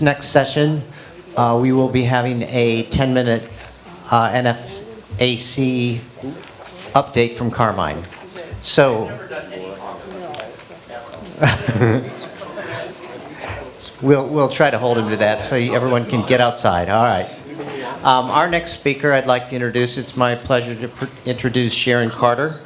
Next session, we will be having a 10-minute NFAC update from Carmine. So, we'll try to hold him to that so everyone can get outside. All right. Our next speaker I'd like to introduce, it's my pleasure to introduce Sharon Carter.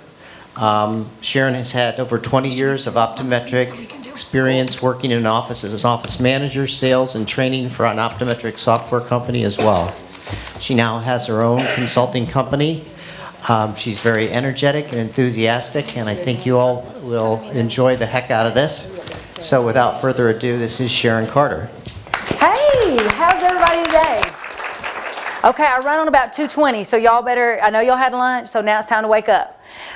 Sharon has had over 20 years of optometric experience working in an office as an office manager, sales, and training for an optometric software company as well. She now has her own consulting company. She's very energetic and enthusiastic, and I think you all will enjoy the heck out of this. So without further ado, this is Sharon Carter. Hey, how's everybody today? Okay, I run on about 2:20, so y'all better, I know y'all had lunch, so now it's time to wake up.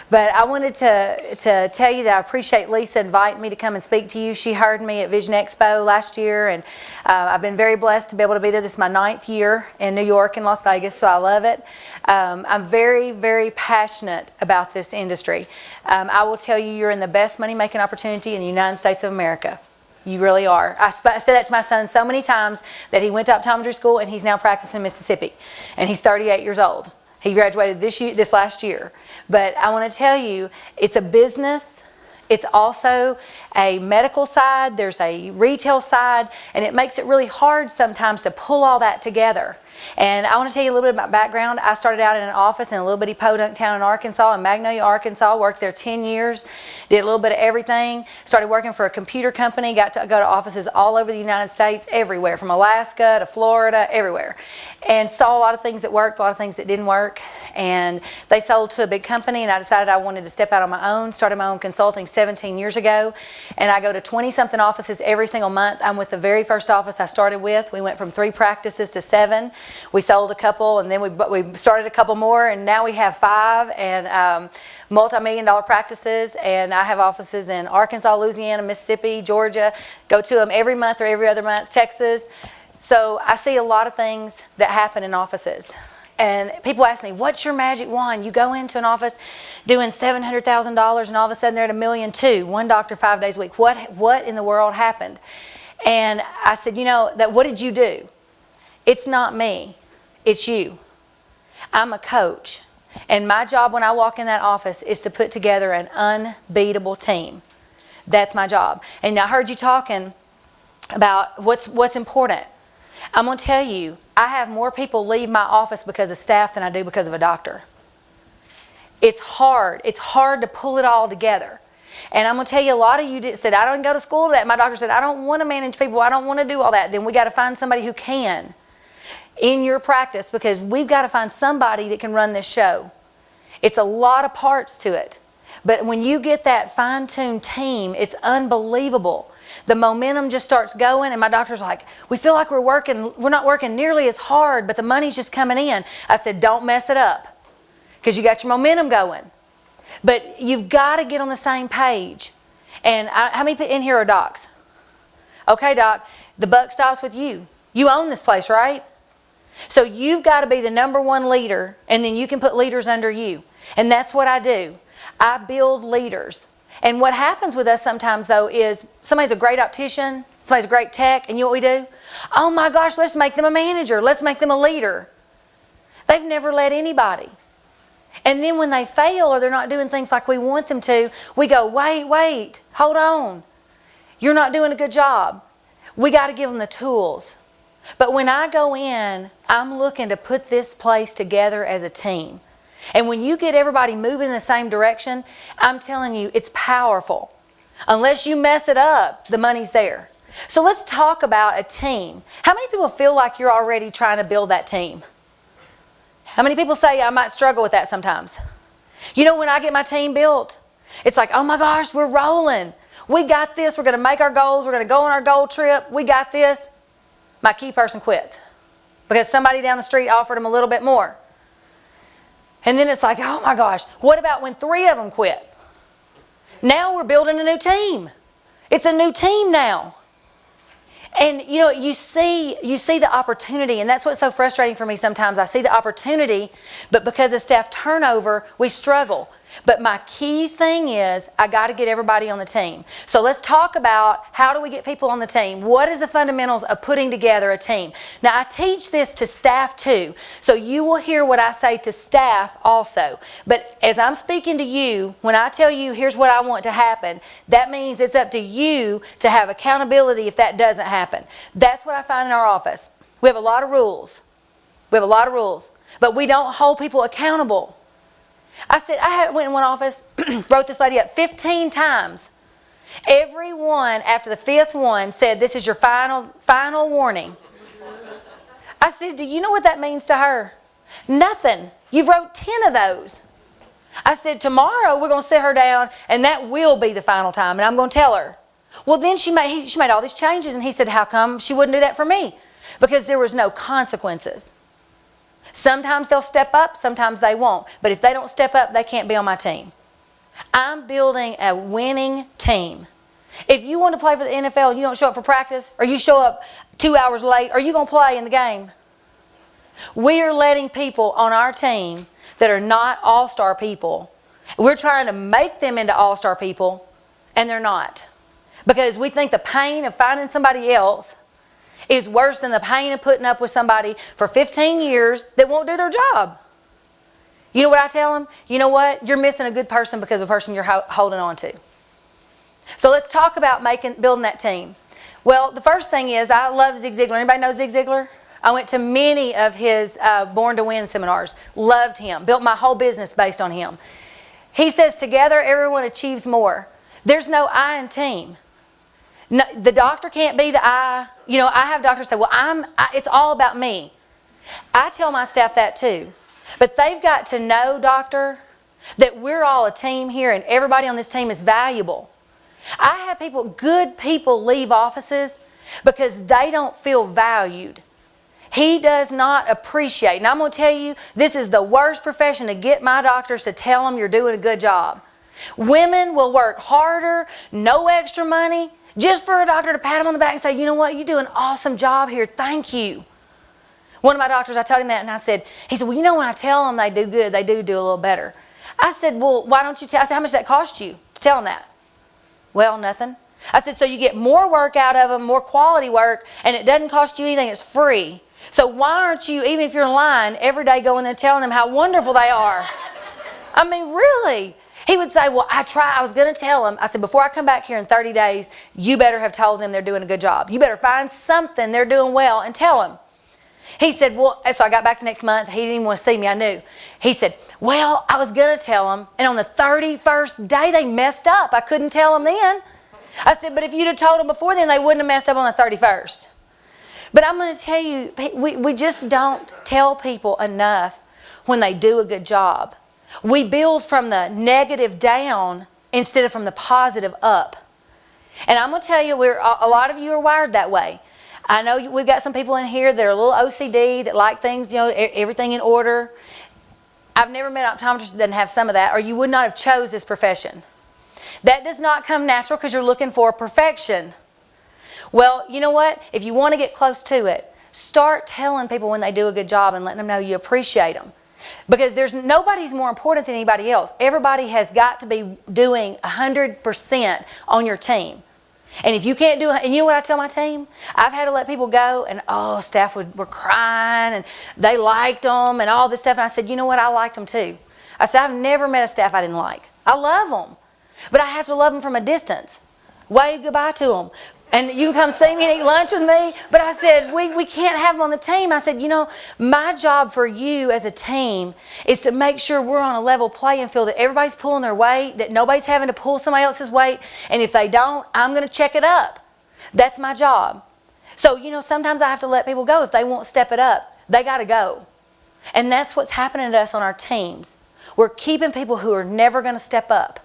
But I wanted to tell you that I appreciate Lisa inviting me to come and speak to you. She heard me at Vision Expo last year, and I've been very blessed to be able to be there. This is my 9th year in New York and Las Vegas, so I love it. I'm very, very passionate about this industry. I will tell you, you're in the best money-making opportunity in the United States of America. You really are. I said that to my son so many times that he went to optometry school and he's now practicing in Mississippi. And he's 38 years old. He graduated this last year. But I want to tell you, it's a business. It's also a medical side. There's a retail side. And it makes it really hard sometimes to pull all that together. And I want to tell you a little bit about background. I started out in an office in a little bitty podunk town in Arkansas, in Magnolia, Arkansas. Worked there 10 years, did a little bit of everything. Started working for a computer company, got to go to offices all over the United States, everywhere, from Alaska to Florida, everywhere. And saw a lot of things that worked, a lot of things that didn't work. And they sold to a big company, and I decided I wanted to step out on my own. Started my own consulting 17 years ago. And I go to 20-something offices every single month. I'm with the very first office I started with. We went from 3 practices to 7. We sold a couple, and then we started a couple more, and now we have 5 and multi-million-dollar practices. And I have offices in Arkansas, Louisiana, Mississippi, Georgia. Go to them every month or every other month, Texas. So I see a lot of things that happen in offices. And people ask me, what's your magic wand? You go into an office doing $700,000 and all of a sudden they're at $1.2 million, one doctor 5 days a week. What in the world happened? And I said, you know, what did you do? It's not me, it's you. I'm a coach. And my job when I walk in that office is to put together an unbeatable team. That's my job. And I heard you talking about what's important. I'm going to tell you, I have more people leave my office because of staff than I do because of a doctor. It's hard. It's hard to pull it all together. And I'm going to tell you, a lot of you said, I don't go to school to that. My doctor said, I don't want to manage people. I don't want to do all that. Then we got to find somebody who can in your practice, because we've got to find somebody that can run this show. It's a lot of parts to it. But when you get that fine-tuned team, it's unbelievable. The momentum just starts going, and my doctor's like, we feel like we're not working nearly as hard, but the money's just coming in. I said, don't mess it up, because you got your momentum going. But you've got to get on the same page. And how many in here are docs? Okay, doc, the buck stops with you. You own this place, right? So you've got to be the #1 leader, and then you can put leaders under you. And that's what I do. I build leaders. And what happens with us sometimes, though, is somebody's a great optician, somebody's a great tech, and you know what we do? Oh my gosh, let's make them a manager. Let's make them a leader. They've never led anybody. And then when they fail or they're not doing things like we want them to, we go, wait, hold on. You're not doing a good job. We got to give them the tools. But when I go in, I'm looking to put this place together as a team. And when you get everybody moving in the same direction, I'm telling you, it's powerful. Unless you mess it up, the money's there. So let's talk about a team. How many people feel like you're already trying to build that team? How many people say I might struggle with that sometimes? You know, when I get my team built, it's like, oh my gosh, we're rolling. We got this. We're going to make our goals. We're going to go on our goal trip. We got this. My key person quits because somebody down the street offered them a little bit more. And then it's like, oh my gosh, what about when 3 of them quit? Now we're building a new team. It's a new team now. And you know, you see the opportunity, and that's what's so frustrating for me sometimes. I see the opportunity, but because of staff turnover, we struggle. But my key thing is I got to get everybody on the team. So let's talk about how do we get people on the team. What is the fundamentals of putting together a team? Now I teach this to staff too. So you will hear what I say to staff also. But as I'm speaking to you, when I tell you here's what I want to happen, that means it's up to you to have accountability if that doesn't happen. That's what I find in our office. We have a lot of rules. But we don't hold people accountable. I said, I went in one office, wrote this lady up 15 times. Everyone after the 5th one said, this is your final warning. I said, do you know what that means to her? Nothing. You've wrote 10 of those. I said, tomorrow we're going to sit her down and that will be the final time and I'm going to tell her. Well, then she made all these changes and he said, how come she wouldn't do that for me? Because there was no consequences. Sometimes they'll step up, sometimes they won't. But if they don't step up, they can't be on my team. I'm building a winning team. If you want to play for the NFL and you don't show up for practice, or you show up 2 hours late, are you going to play in the game? We are letting people on our team that are not all-star people, we're trying to make them into all-star people, and they're not. Because we think the pain of finding somebody else is worse than the pain of putting up with somebody for 15 years that won't do their job. You know what I tell them? You know what? You're missing a good person because of the person you're holding on to. So let's talk about building that team. Well, the first thing is I love Zig Ziglar. Anybody know Zig Ziglar? I went to many of his Born to Win seminars. Loved him. Built my whole business based on him. He says, together everyone achieves more. There's no I in team. No, the doctor can't be the I. You know, I have doctors say, well, it's all about me. I tell my staff that too. But they've got to know, doctor, that we're all a team here and everybody on this team is valuable. I have good people leave offices because they don't feel valued. He does not appreciate. And I'm going to tell you, this is the worst profession to get my doctors to tell them you're doing a good job. Women will work harder, no extra money, just for a doctor to pat him on the back and say, you know what, you do an awesome job here, thank you. One of my doctors, I told him that and he said, well, you know when I tell them they do good, they do a little better. I said, well, why don't you tell, I said, how much does that cost you to tell them that? Well, nothing. I said, so you get more work out of them, more quality work, and it doesn't cost you anything, it's free. So why aren't you, even if you're in line, every day going and telling them how wonderful they are? I mean, really? He would say, well, I was going to tell them. I said, before I come back here in 30 days, you better have told them they're doing a good job. You better find something they're doing well and tell them. He said, well, so I got back the next month. He didn't even want to see me, I knew. He said, well, I was going to tell them, and on the 31st day, they messed up. I couldn't tell them then. I said, but if you'd have told them before then, they wouldn't have messed up on the 31st. But I'm going to tell you, we just don't tell people enough when they do a good job. We build from the negative down instead of from the positive up. And I'm going to tell you, a lot of you are wired that way. I know we've got some people in here that are a little OCD, that like things, you know, everything in order. I've never met an optometrist that doesn't have some of that, or you would not have chose this profession. That does not come natural because you're looking for perfection. Well, you know what? If you want to get close to it, start telling people when they do a good job and letting them know you appreciate them. Because nobody's more important than anybody else. Everybody has got to be doing 100% on your team. And if you can't do it, and you know what I tell my team? I've had to let people go and, staff were crying and they liked them and all this stuff. And I said, you know what? I liked them too. I said, I've never met a staff I didn't like. I love them. But I have to love them from a distance. Wave goodbye to them. And you can come see me and eat lunch with me. But I said, we can't have them on the team. I said, you know, my job for you as a team is to make sure we're on a level playing field, that everybody's pulling their weight, that nobody's having to pull somebody else's weight. And if they don't, I'm going to check it up. That's my job. So, you know, sometimes I have to let people go. If they won't step it up, they got to go. And that's what's happening to us on our teams. We're keeping people who are never going to step up.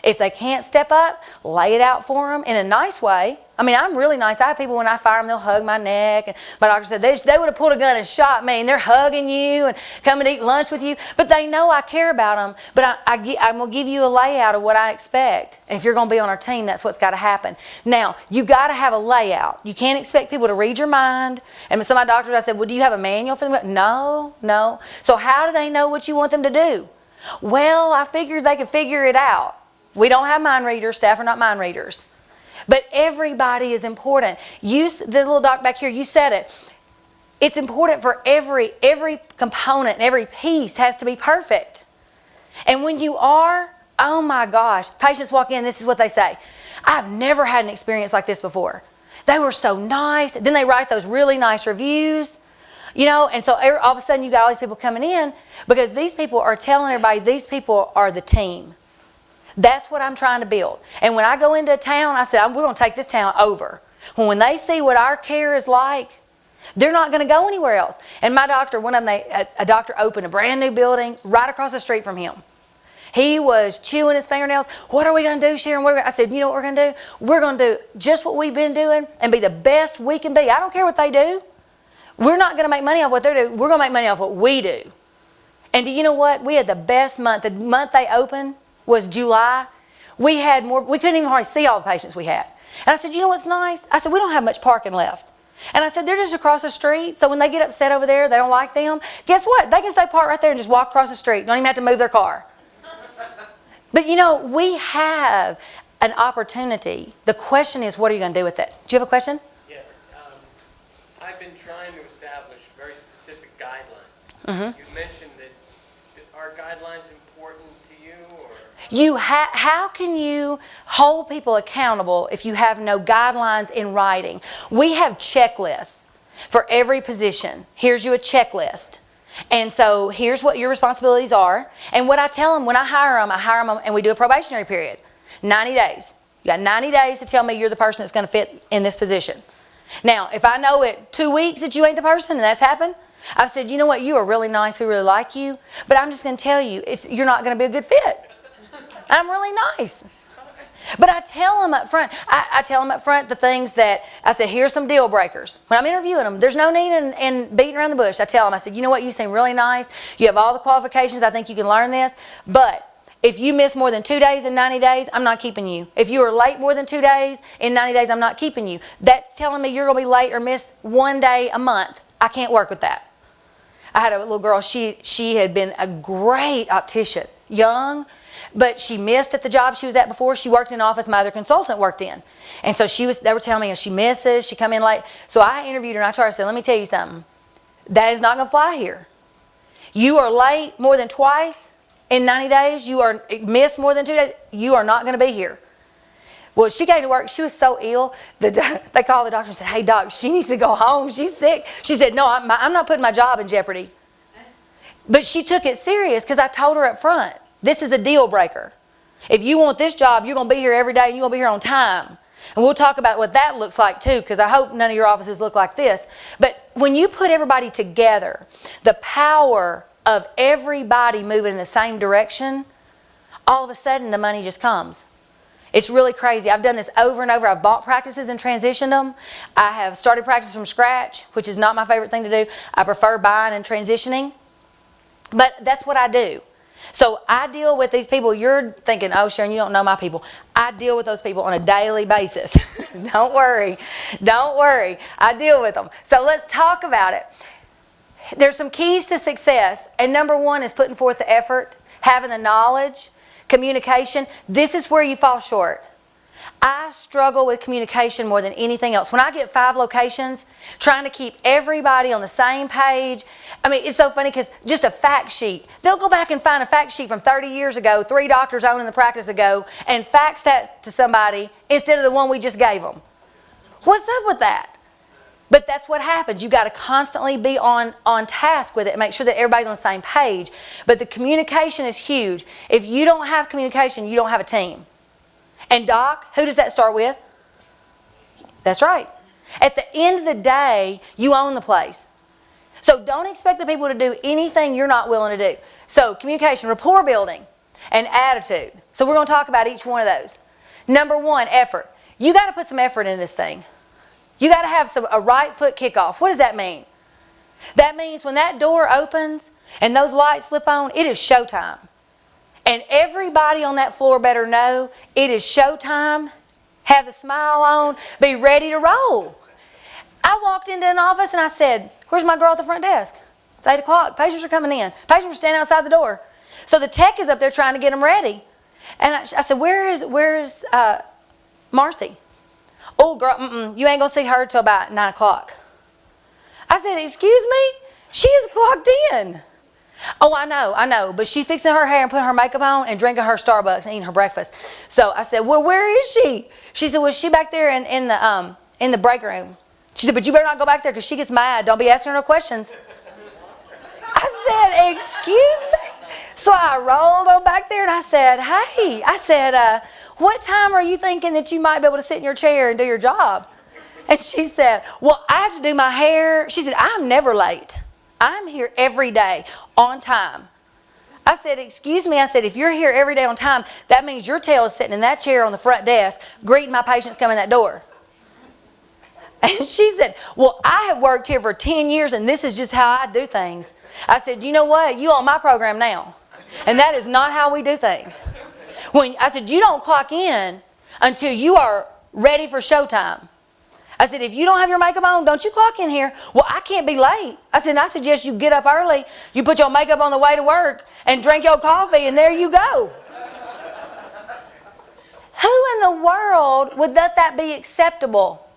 If they can't step up, lay it out for them in a nice way. I mean, I'm really nice. I have people, when I fire them, they'll hug my neck. And my doctor said they would have pulled a gun and shot me. And they're hugging you and coming to eat lunch with you. But they know I care about them. But I'm going to give you a layout of what I expect. And if you're going to be on our team, that's what's got to happen. Now, you got to have a layout. You can't expect people to read your mind. And some of my doctors, I said, well, do you have a manual for them? No. So how do they know what you want them to do? Well, I figured they could figure it out. We don't have mind readers. Staff are not mind readers. But everybody is important. The little doc back here, you said it. It's important for every component, every piece has to be perfect. And when you are, oh my gosh, patients walk in, this is what they say. I've never had an experience like this before. They were so nice. Then they write those really nice reviews. You know, and so all of a sudden you got all these people coming in because these people are telling everybody these people are the team. That's what I'm trying to build. And when I go into a town, I said, we're going to take this town over. When they see what our care is like, they're not going to go anywhere else. And my doctor, one of them, a doctor opened a brand new building right across the street from him. He was chewing his fingernails. What are we going to do, Sharon? I said, you know what we're going to do? We're going to do just what we've been doing and be the best we can be. I don't care what they do. We're not going to make money off what they do. We're going to make money off what we do. And do you know what? We had the best month. The month they opened was July. We had more. We couldn't even hardly see all the patients we had. And I said, you know what's nice? I said, we don't have much parking left. And I said, they're just across the street. So when they get upset over there, they don't like them. Guess what? They can stay parked right there and just walk across the street. Don't even have to move their car. But you know, we have an opportunity. The question is, what are you going to do with it? Do you have a question? Yes. I've been trying to establish very specific guidelines. Mm-hmm. You mentioned that are guidelines important to you? Or? How can you hold people accountable if you have no guidelines in writing? We have checklists for every position. Here's you a checklist. And so here's what your responsibilities are. And what I tell them when I hire them and we do a probationary period. 90 days. You got 90 days to tell me you're the person that's going to fit in this position. Now, if I know at 2 weeks that you ain't the person and that's happened, I've said, you know what, you are really nice, we really like you, but I'm just going to tell you, you're not going to be a good fit. I'm really nice. But I tell them up front, I tell them up front the things that, I said, here's some deal breakers. When I'm interviewing them, there's no need in beating around the bush. I tell them, I said, you know what, you seem really nice. You have all the qualifications. I think you can learn this. But if you miss more than 2 days in 90 days, I'm not keeping you. If you are late more than 2 days in 90 days, I'm not keeping you. That's telling me you're going to be late or miss 1 day a month. I can't work with that. I had a little girl, she had been a great optician, young, but she missed at the job she was at before. She worked in an office my other consultant worked in. And so they were telling me if she misses, she come in late. So I interviewed her and I told her, I said, let me tell you something. That is not going to fly here. You are late more than twice in 90 days. You are missed more than 2 days. You are not going to be here. Well, she came to work. She was so ill. They called the doctor and said, hey, doc, she needs to go home. She's sick. She said, no, I'm not putting my job in jeopardy. But she took it serious because I told her up front, this is a deal breaker. If you want this job, you're going to be here every day and you're going to be here on time. And we'll talk about what that looks like too, because I hope none of your offices look like this. But when you put everybody together, the power of everybody moving in the same direction, all of a sudden the money just comes. It's really crazy. I've done this over and over. I've bought practices and transitioned them. I have started practice from scratch, which is not my favorite thing to do. I prefer buying and transitioning. But that's what I do. So I deal with these people. You're thinking, oh, Sharon, you don't know my people. I deal with those people on a daily basis. Don't worry. Don't worry. I deal with them. So let's talk about it. There's some keys to success. And number one is putting forth the effort, having the knowledge, communication. This is where you fall short. I struggle with communication more than anything else. When I get 5 locations, trying to keep everybody on the same page. I mean, it's so funny because just a fact sheet. They'll go back and find a fact sheet from 30 years ago, 3 doctors owning the practice ago, and fax that to somebody instead of the one we just gave them. What's up with that? But that's what happens. You've got to constantly be on task with it and make sure that everybody's on the same page. But the communication is huge. If you don't have communication, you don't have a team. And doc, who does that start with? That's right. At the end of the day, you own the place. So don't expect the people to do anything you're not willing to do. So communication, rapport building, and attitude. So we're going to talk about each one of those. Number one, effort. You got to put some effort in this thing. You got to have a right foot kickoff. What does that mean? That means when that door opens and those lights flip on, it is showtime. And everybody on that floor better know it is showtime. Have the smile on. Be ready to roll. I walked into an office and I said, where's my girl at the front desk? It's 8 o'clock. Patients are coming in. Patients are standing outside the door. So the tech is up there trying to get them ready. And I said, where's Marcy? Oh, girl, you ain't going to see her till about 9 o'clock. I said, excuse me? She is clocked in. Oh, I know, but she's fixing her hair and putting her makeup on and drinking her Starbucks and eating her breakfast. So I said, well, where is she? She said, well, she back there in the break room. She said, but you better not go back there because she gets mad. Don't be asking her no questions. I said, excuse me? So I rolled on back there and I said, hey, what time are you thinking that you might be able to sit in your chair and do your job? And she said, well, I have to do my hair. She said, I'm never late. I'm here every day on time. I said, excuse me. I said, if you're here every day on time, that means your tail is sitting in that chair on the front desk greeting my patients coming that door. And she said, well, I have worked here for 10 years and this is just how I do things. I said, you know what? You on my program now. And that is not how we do things. I said, you don't clock in until you are ready for showtime. I said, if you don't have your makeup on, don't you clock in here. Well, I can't be late. I said, I suggest you get up early, you put your makeup on the way to work, and drink your coffee, and there you go. Who in the world would let that be acceptable?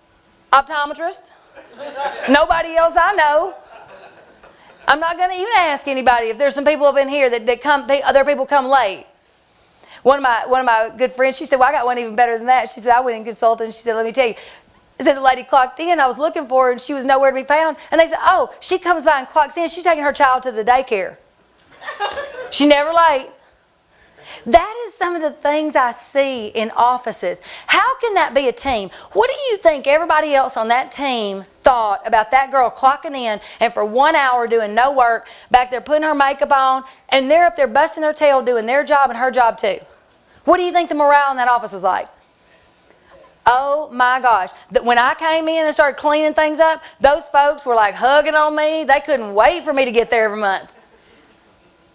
Optometrist? Nobody else I know. I'm not going to even ask anybody if there's some people up in here that other people come late. One of my good friends, she said, well, I got one even better than that. She said, I went and consulted, and she said, let me tell you. I said, the lady clocked in. I was looking for her, and she was nowhere to be found. And they said, oh, she comes by and clocks in. She's taking her child to the daycare. She never late. That is some of the things I see in offices. How can that be a team? What do you think everybody else on that team thought about that girl clocking in and for 1 hour doing no work, back there putting her makeup on, and they're up there busting their tail doing their job and her job too? What do you think the morale in that office was like? Oh my gosh. When I came in and started cleaning things up, those folks were like hugging on me. They couldn't wait for me to get there every month.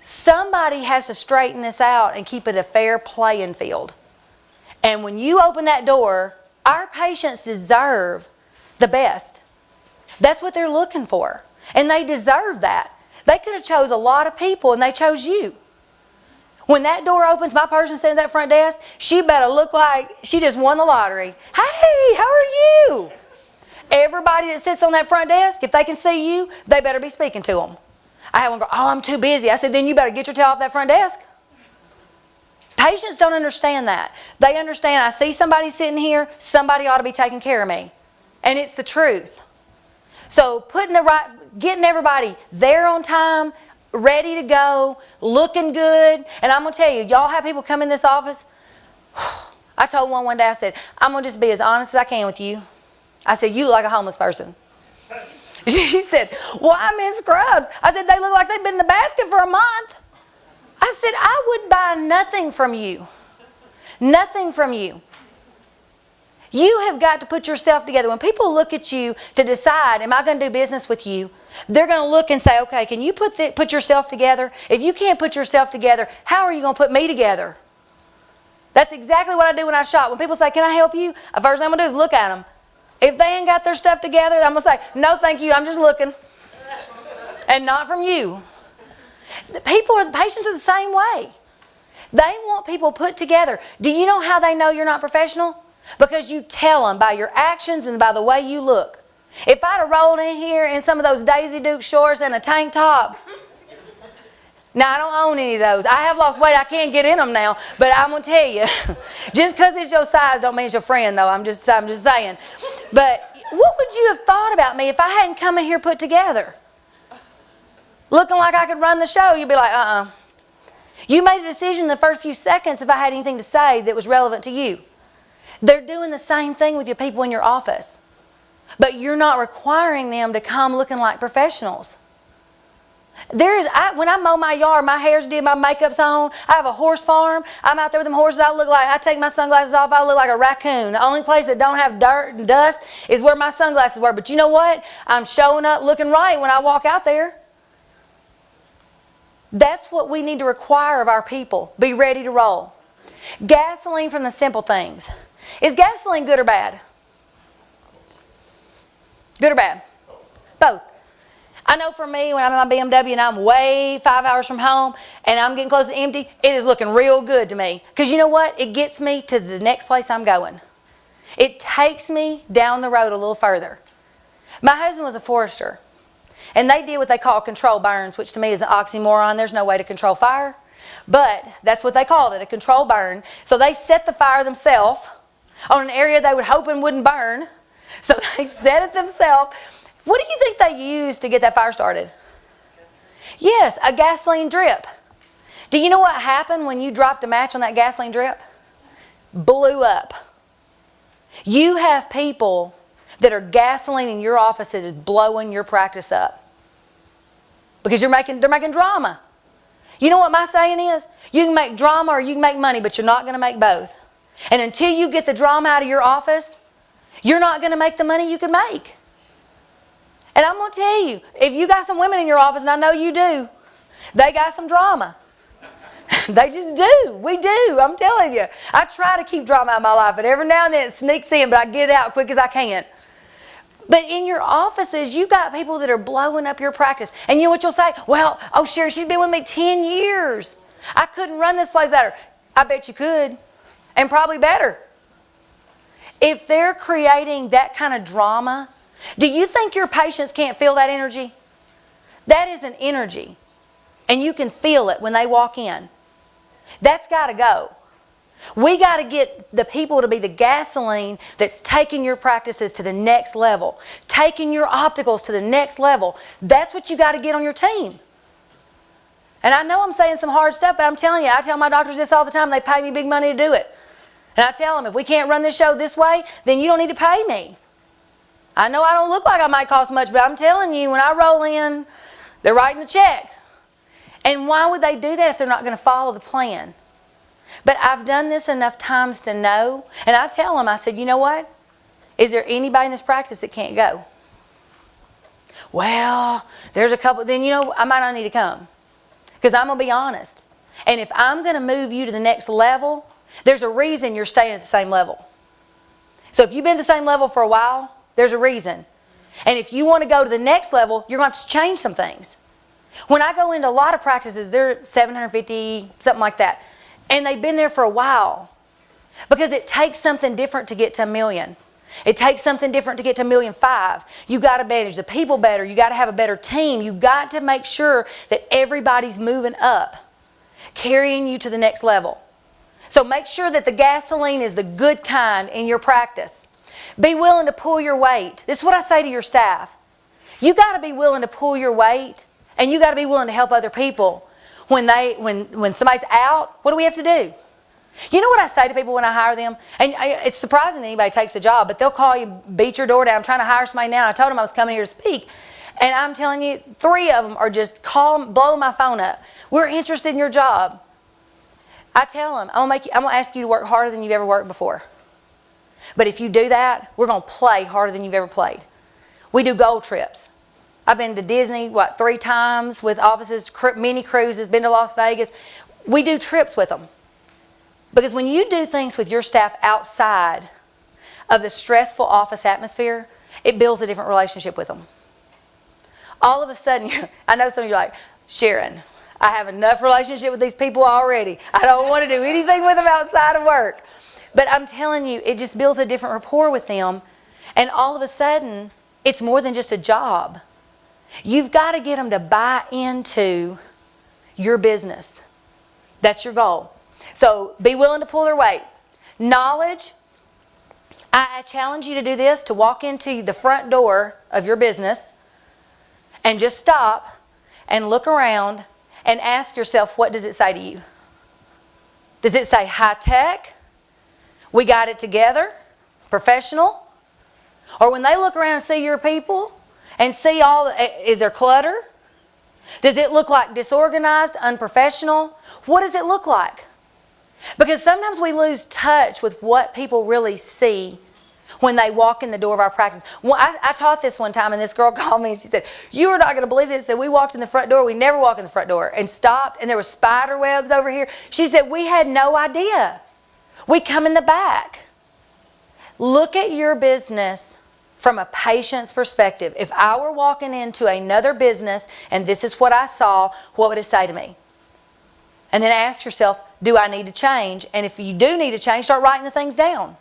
Somebody has to straighten this out and keep it a fair playing field. And when you open that door, our patients deserve the best. That's what they're looking for. And they deserve that. They could have chose a lot of people and they chose you. When that door opens, my person sitting at that front desk, she better look like she just won the lottery. Hey, how are you? Everybody that sits on that front desk, if they can see you, they better be speaking to them. I had one go, oh, I'm too busy. I said, then you better get your tail off that front desk. Patients don't understand that. They understand I see somebody sitting here, somebody ought to be taking care of me. And it's the truth. So getting everybody there on time, ready to go, looking good. And I'm going to tell you, y'all have people come in this office. I told one day, I said, I'm going to just be as honest as I can with you. I said, you look like a homeless person. She said, well, I'm in scrubs. I said, they look like they've been in the basket for a month. I said, I would buy nothing from you. Nothing from you. You have got to put yourself together. When people look at you to decide, am I going to do business with you? They're going to look and say, okay, can you put yourself together? If you can't put yourself together, how are you going to put me together? That's exactly what I do when I shop. When people say, can I help you? The first thing I'm going to do is look at them. If they ain't got their stuff together, I'm going to say, no, thank you, I'm just looking. And not from you. The patients are the same way. They want people put together. Do you know how they know you're not professional? Because you tell them by your actions and by the way you look. If I'd have rolled in here in some of those Daisy Duke shorts and a tank top, now I don't own any of those. I have lost weight. I can't get in them now. But I'm going to tell you, just because it's your size don't mean it's your friend, though. I'm just saying. But what would you have thought about me if I hadn't come in here put together? Looking like I could run the show, you'd be like, You made a decision in the first few seconds if I had anything to say that was relevant to you. They're doing the same thing with your people in your office. But you're not requiring them to come looking like professionals. When I mow my yard, my hair's did, my makeup's on, I have a horse farm, I'm out there with them horses, I take my sunglasses off, I look like a raccoon. The only place that don't have dirt and dust is where my sunglasses were. But you know what? I'm showing up looking right when I walk out there. That's what we need to require of our people. Be ready to roll. Gasoline from the simple things. Is gasoline good or bad? Good or bad? Both. I know for me, when I'm in my BMW and I'm way 5 hours from home and I'm getting close to empty, it is looking real good to me. Because you know what? It gets me to the next place I'm going. It takes me down the road a little further. My husband was a forester, and they did what they call control burns, which to me is an oxymoron. There's no way to control fire, but that's what they called it, a control burn. So they set the fire themselves on an area they would hope and wouldn't burn. So they set it themselves. What do you think they used to get that fire started? Yes, a gasoline drip. Do you know what happened when you dropped a match on that gasoline drip? Blew up. You have people that are gasoline in your office that is blowing your practice up. Because they're making drama. You know what my saying is? You can make drama or you can make money, but you're not going to make both. And until you get the drama out of your office, you're not going to make the money you can make. And I'm going to tell you, if you got some women in your office, and I know you do, they got some drama. They just do. We do. I'm telling you. I try to keep drama out of my life, but every now and then it sneaks in, but I get it out quick as I can. But in your offices, you got people that are blowing up your practice. And you know what you'll say? Well, oh, Sharon, she's been with me 10 years. I couldn't run this place without her. I bet you could. And probably better. If they're creating that kind of drama, do you think your patients can't feel that energy? That is an energy. And you can feel it when they walk in. That's got to go. We got to get the people to be the gasoline that's taking your practices to the next level, taking your opticals to the next level. That's what you got to get on your team. And I know I'm saying some hard stuff, but I'm telling you, I tell my doctors this all the time. They pay me big money to do it. And I tell them, if we can't run this show this way, then you don't need to pay me. I know I don't look like I might cost much, but I'm telling you, when I roll in, they're writing the check. And why would they do that if they're not going to follow the plan? But I've done this enough times to know, and I tell them, I said, you know what? Is there anybody in this practice that can't go? Well, there's a couple, then you know, I might not need to come. Because I'm going to be honest. And if I'm going to move you to the next level, there's a reason you're staying at the same level. So if you've been at the same level for a while, there's a reason. And if you want to go to the next level, you're going to have to change some things. When I go into a lot of practices, they're 750, something like that. And they've been there for a while. Because it takes something different to get to $1 million. It takes something different to get to $1.5 million. You got to manage the people better. You got to have a better team. You got to make sure that everybody's moving up, carrying you to the next level. So make sure that the gasoline is the good kind in your practice. Be willing to pull your weight. This is what I say to your staff. You got to be willing to pull your weight, and you got to be willing to help other people. When somebody's out, what do we have to do? You know what I say to people when I hire them? And it's surprising that anybody takes the job, but they'll call you, beat your door down. I'm trying to hire somebody now. I told them I was coming here to speak. And I'm telling you, 3 of them are just blowing my phone up. We're interested in your job. I tell them, I'm going to ask you to work harder than you've ever worked before. But if you do that, we're going to play harder than you've ever played. We do gold trips. I've been to Disney, 3 times with offices, mini cruises, been to Las Vegas. We do trips with them. Because when you do things with your staff outside of the stressful office atmosphere, it builds a different relationship with them. All of a sudden, I know some of you are like, Sharon, I have enough relationship with these people already. I don't want to do anything with them outside of work. But I'm telling you, it just builds a different rapport with them. And all of a sudden, it's more than just a job. You've got to get them to buy into your business. That's your goal. So be willing to pull their weight. Knowledge, I challenge you to do this, to walk into the front door of your business and just stop and look around and ask yourself, what does it say to you? Does it say high tech? We got it together? Professional? Or when they look around and see your people and see is there clutter? Does it look like disorganized, unprofessional? What does it look like? Because sometimes we lose touch with what people really see when they walk in the door of our practice. Well, I taught this one time, and this girl called me and she said, you are not going to believe this. That we walked in the front door. We never walk in the front door, and stopped, and there were spider webs over here. She said, we had no idea. We come in the back. Look at your business from a patient's perspective. If I were walking into another business and this is what I saw, what would it say to me? And then ask yourself, do I need to change? And if you do need to change, start writing the things down.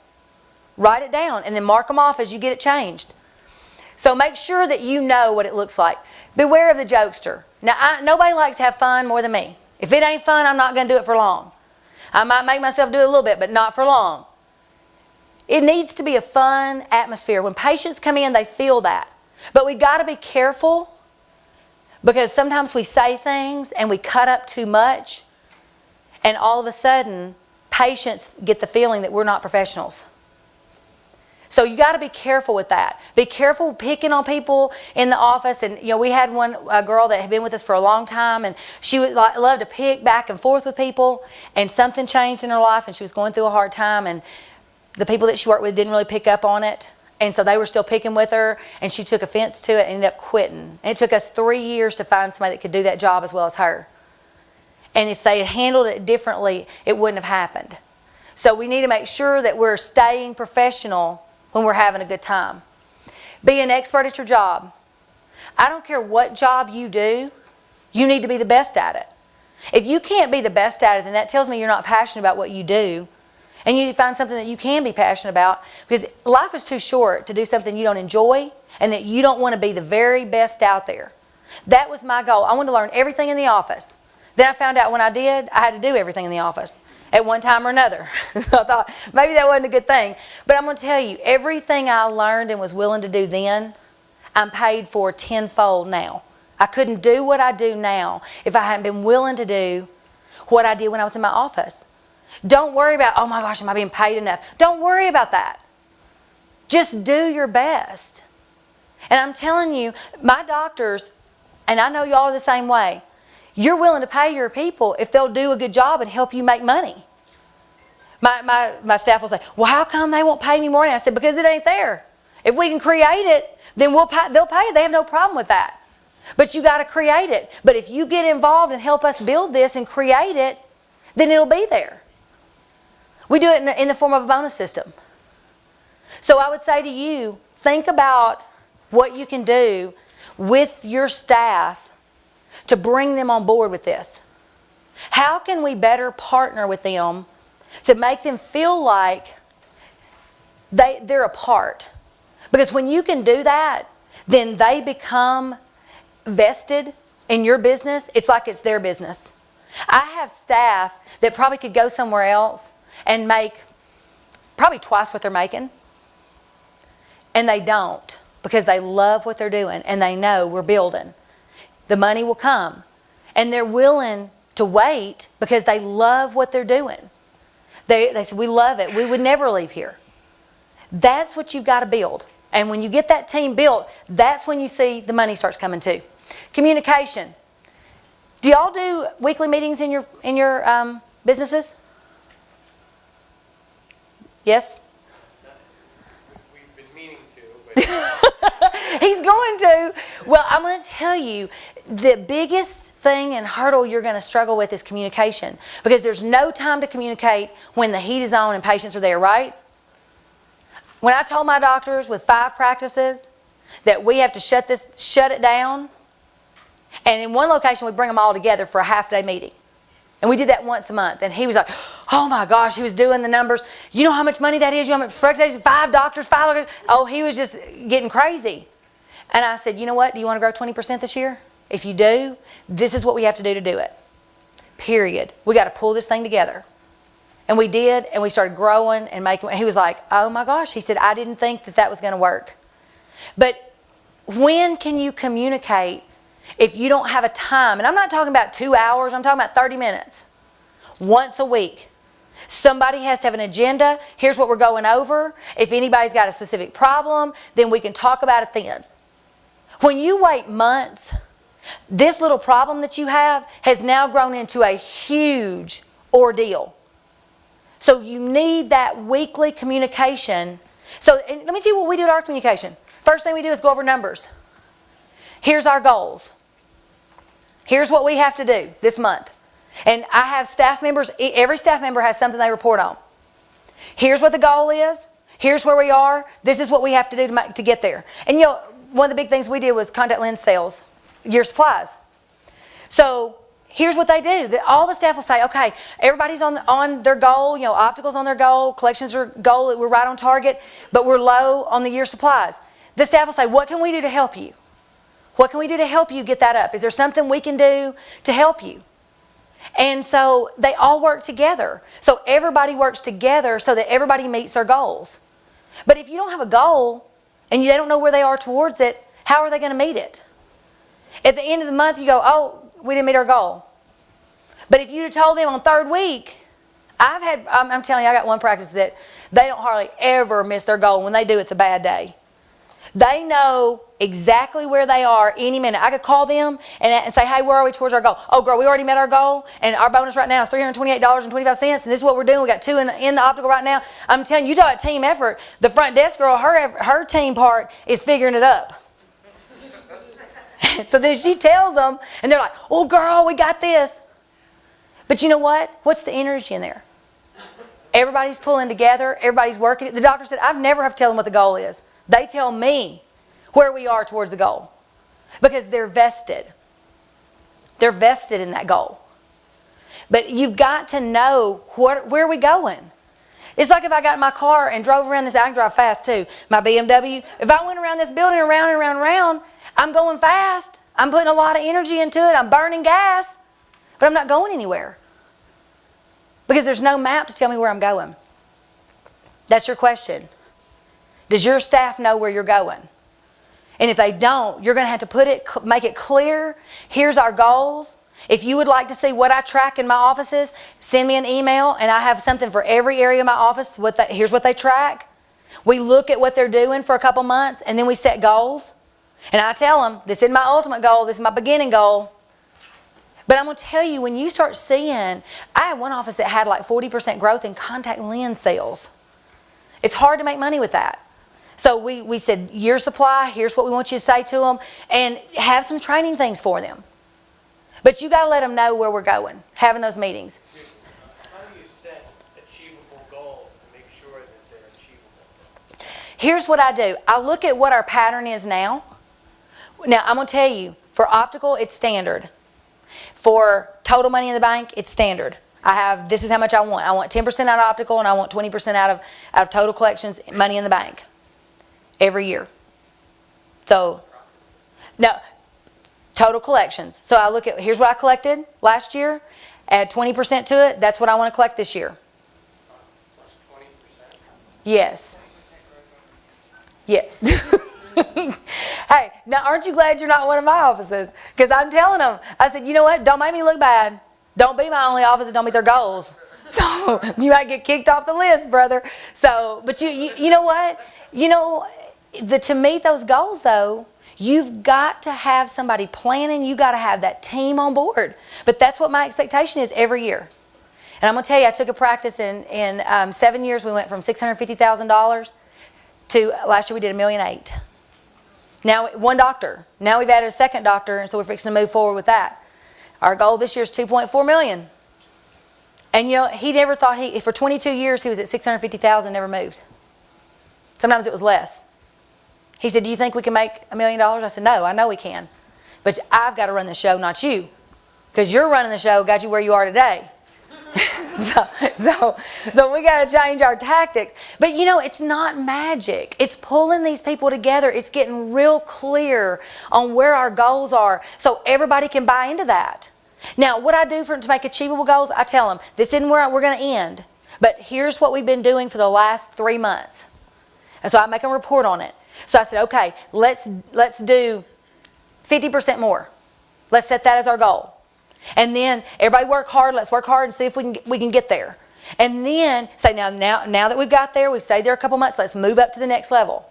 Write it down and then mark them off as you get it changed. So make sure that you know what it looks like. Beware of the jokester. Now, nobody likes to have fun more than me. If it ain't fun, I'm not going to do it for long. I might make myself do it a little bit, but not for long. It needs to be a fun atmosphere. When patients come in, they feel that. But we got to be careful because sometimes we say things and we cut up too much, and all of a sudden, patients get the feeling that we're not professionals. So you got to be careful with that. Be careful picking on people in the office. And we had a girl that had been with us for a long time, and she would love to pick back and forth with people. And something changed in her life, and she was going through a hard time. And the people that she worked with didn't really pick up on it, and so they were still picking with her. And she took offense to it and ended up quitting. And it took us 3 years to find somebody that could do that job as well as her. And if they had handled it differently, it wouldn't have happened. So we need to make sure that we're staying professional when we're having a good time. Be an expert at your job. I don't care what job you do, you need to be the best at it. If you can't be the best at it, then that tells me you're not passionate about what you do. And you need to find something that you can be passionate about, because life is too short to do something you don't enjoy and that you don't want to be the very best out there. That was my goal. I wanted to learn everything in the office. Then I found out when I did, I had to do everything in the office at one time or another. So I thought maybe that wasn't a good thing. But I'm going to tell you, everything I learned and was willing to do then, I'm paid for tenfold now. I couldn't do what I do now if I hadn't been willing to do what I did when I was in my office. Don't worry about, oh my gosh, am I being paid enough? Don't worry about that. Just do your best. And I'm telling you, my doctors, and I know y'all are the same way, you're willing to pay your people if they'll do a good job and help you make money. My staff will say, well, how come they won't pay me more? And I said, because it ain't there. If we can create it, then they'll pay it. They have no problem with that. But you got to create it. But if you get involved and help us build this and create it, then it'll be there. We do it in the form of a bonus system. So I would say to you, think about what you can do with your staff to bring them on board with this. How can we better partner with them to make them feel like they're a part? Because when you can do that, then they become vested in your business. It's like it's their business. I have staff that probably could go somewhere else and make probably twice what they're making. And they don't, because they love what they're doing and they know we're building. The money will come. And they're willing to wait because they love what they're doing. They said, we love it. We would never leave here. That's what you've got to build. And when you get that team built, that's when you see the money starts coming too. Communication. Do y'all do weekly meetings in your businesses? Yes? We've been meaning to, but He's going to. Well, I'm going to tell you, the biggest thing and hurdle you're going to struggle with is communication. Because there's no time to communicate when the heat is on and patients are there, right? When I told my doctors with 5 practices that we have to shut it down, and in one location we bring them all together for a half-day meeting. And we did that once a month. And he was like, oh my gosh, he was doing the numbers. You know how much money that is? You know how much practices? 5 doctors, 5 doctors. Oh, he was just getting crazy. And I said, you know what? Do you want to grow 20% this year? If you do, this is what we have to do it. Period. We got to pull this thing together. And we did, and we started growing and making. And he was like, oh my gosh. He said, I didn't think that was going to work. But when can you communicate if you don't have a time? And I'm not talking about 2 hours. I'm talking about 30 minutes. Once a week. Somebody has to have an agenda. Here's what we're going over. If anybody's got a specific problem, then we can talk about it then. When you wait months, this little problem that you have has now grown into a huge ordeal. So you need that weekly communication. So and let me tell you what we do at our communication. First thing we do is go over numbers. Here's our goals. Here's what we have to do this month. And I have staff members, every staff member has something they report on. Here's what the goal is. Here's where we are. This is what we have to do to get there. And you know, one of the big things we did was contact lens sales, year supplies. So here's what they do. All the staff will say, okay, everybody's on their goal, you know, optical's on their goal, collections are goal, we're right on target, but we're low on the year supplies. The staff will say, what can we do to help you? What can we do to help you get that up? Is there something we can do to help you? And so they all work together. So everybody works together so that everybody meets their goals. But if you don't have a goal and they don't know where they are towards it, how are they going to meet it? At the end of the month, you go, oh, we didn't meet our goal. But if you'd have told them on third week, I'm telling you, I got one practice that they don't hardly ever miss their goal. When they do, it's a bad day. They know exactly where they are any minute. I could call them and say, hey, where are we towards our goal? Oh, girl, we already met our goal, and our bonus right now is $328.25, and this is what we're doing. We got 2 in the optical right now. I'm telling you, you talk about team effort. The front desk girl, her team part is figuring it up. So then she tells them, and they're like, oh, girl, we got this. But you know what? What's the energy in there? Everybody's pulling together. Everybody's working. The doctor said, I've never have to tell them what the goal is. They tell me where we are towards the goal because they're vested. They're vested in that goal. But you've got to know where are we going. It's like if I got in my car and drove around this, I can drive fast too, my BMW. If I went around this building around and around and around, I'm going fast. I'm putting a lot of energy into it. I'm burning gas, but I'm not going anywhere because there's no map to tell me where I'm going. That's your question. Does your staff know where you're going? And if they don't, you're going to have to make it clear. Here's our goals. If you would like to see what I track in my offices, send me an email, and I have something for every area of my office. Here's what they track. We look at what they're doing for a couple months, and then we set goals. And I tell them, this is my ultimate goal, this is my beginning goal. But I'm going to tell you, when you start seeing, I had one office that had like 40% growth in contact lens sales. It's hard to make money with that. So we said, year supply, here's what we want you to say to them, and have some training things for them. But you got to let them know where we're going, having those meetings. How do you set achievable goals to make sure that they're achievable? Here's what I do. I look at what our pattern is now. Now, I'm going to tell you, for optical, it's standard. For total money in the bank, it's standard. This is how much I want. I want 10% out of optical, and I want 20% out of total collections, money in the bank, every year. So, no, total collections. So I look at, here's what I collected last year, add 20% to it, that's what I want to collect this year. Plus 20%? Yes. Yeah. Hey, now aren't you glad you're not in one of my offices? Because I'm telling them, I said, you know what, don't make me look bad. Don't be my only office that don't meet their goals. So you might get kicked off the list, brother. So, but you know what? You know, to meet those goals though, you've got to have somebody planning. You got to have that team on board. But that's what my expectation is every year. And I'm going to tell you, I took a practice in 7 years. We went from $650,000 to last year we did $1.8 million. Now, one doctor. Now we've added a second doctor, and so we're fixing to move forward with that. Our goal this year is $2.4 million. And you know, he never thought for 22 years he was at $650,000, never moved. Sometimes it was less. He said, do you think we can make $1 million? I said, no, I know we can. But I've got to run the show, not you. Because you're running the show, got you where you are today. So we got to change our tactics. But you know, it's not magic. It's pulling these people together. It's getting real clear on where our goals are so everybody can buy into that. Now, what I do to make achievable goals, I tell them, this isn't where we're going to end, but here's what we've been doing for the last 3 months. And so I make a report on it. So I said, okay, let's do 50% more. Let's set that as our goal. And then everybody work hard. Let's work hard and see if we can get there. And then say, now that we've got there, we've stayed there a couple months, let's move up to the next level.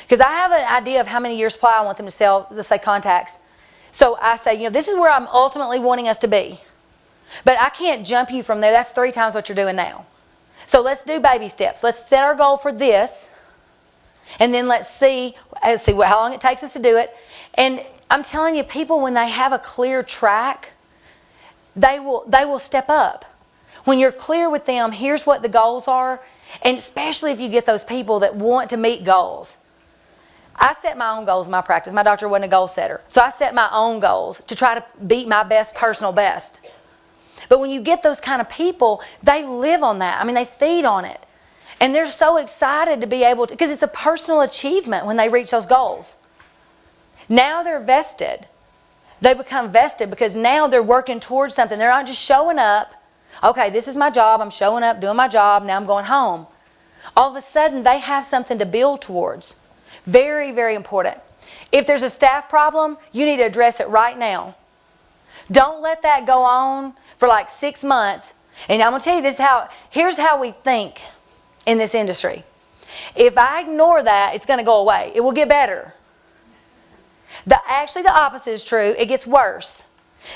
Because I have an idea of how many years supply I want them to sell, let's say contacts. So I say, you know, this is where I'm ultimately wanting us to be. But I can't jump you from there. That's 3 times what you're doing now. So let's do baby steps. Let's set our goal for this. And then let's see how long it takes us to do it. And I'm telling you, people, when they have a clear track, they will step up. When you're clear with them, here's what the goals are, And especially if you get those people that want to meet goals. I set my own goals in my practice. My doctor wasn't a goal setter. So I set my own goals to try to beat my best personal best. But when you get those kind of people, they live on that. I mean, they feed on it. And they're so excited to be able to, because it's a personal achievement when they reach those goals. Now they're vested. They become vested because now they're working towards something. They're not just showing up. Okay, this is my job. I'm showing up, doing my job. Now I'm going home. All of a sudden, they have something to build towards. Very, very important. If there's a staff problem, you need to address it right now. Don't let that go on for like 6 months. And I'm going to tell you here's how we think in this industry. If I ignore that, it's going to go away. It will get better. Actually, the opposite is true. It gets worse.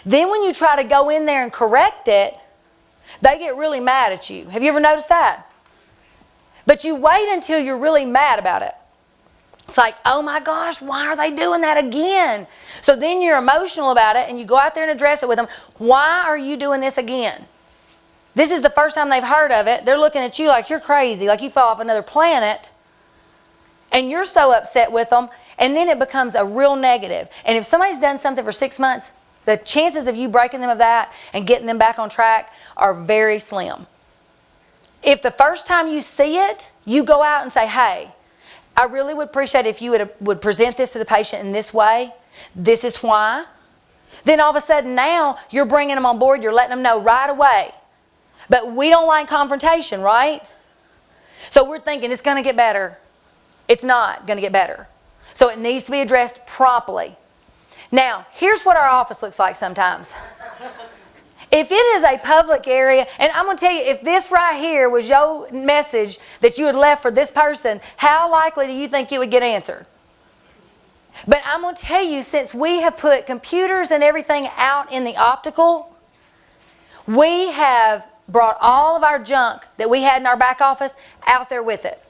Then when you try to go in there and correct it, they get really mad at you. Have you ever noticed that? But you wait until you're really mad about it. It's like, oh my gosh, why are they doing that again? So then you're emotional about it and you go out there and address it with them. Why are you doing this again? This is the first time they've heard of it. They're looking at you like you're crazy, like you fell off another planet. And you're so upset with them. And then it becomes a real negative. And if somebody's done something for 6 months, the chances of you breaking them of that and getting them back on track are very slim. If the first time you see it, you go out and say, hey, I really would appreciate it if you would present this to the patient in this way. This is why. Then all of a sudden now you're bringing them on board. You're letting them know right away. But we don't like confrontation, right? So we're thinking it's going to get better. It's not going to get better. So it needs to be addressed promptly. Now, here's what our office looks like sometimes. If it is a public area, and I'm going to tell you, if this right here was your message that you had left for this person, how likely do you think it would get answered? But I'm going to tell you, since we have put computers and everything out in the optical, we have brought all of our junk that we had in our back office out there with it.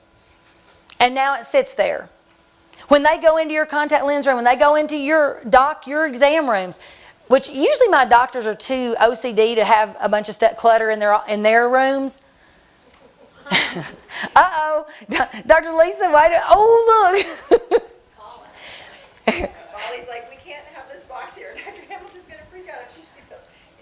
And now it sits there. When they go into your contact lens room, when they go into your exam rooms, which usually my doctors are too OCD to have a bunch of stuff clutter in their rooms. Uh-oh, Dr. Lisa, oh look. Molly's like, we can't have this box here. Dr. Hamilton's going to freak out if she sees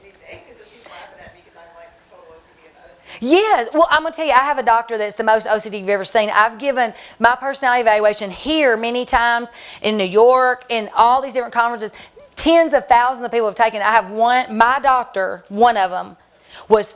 anything. So she's laughing at me because I'm like total OCD about it. Yes, well, I'm going to tell you, I have a doctor that's the most OCD you've ever seen. I've given my personality evaluation here many times, in New York, in all these different conferences. Tens of thousands of people have taken it. I have one, my doctor, one of them, was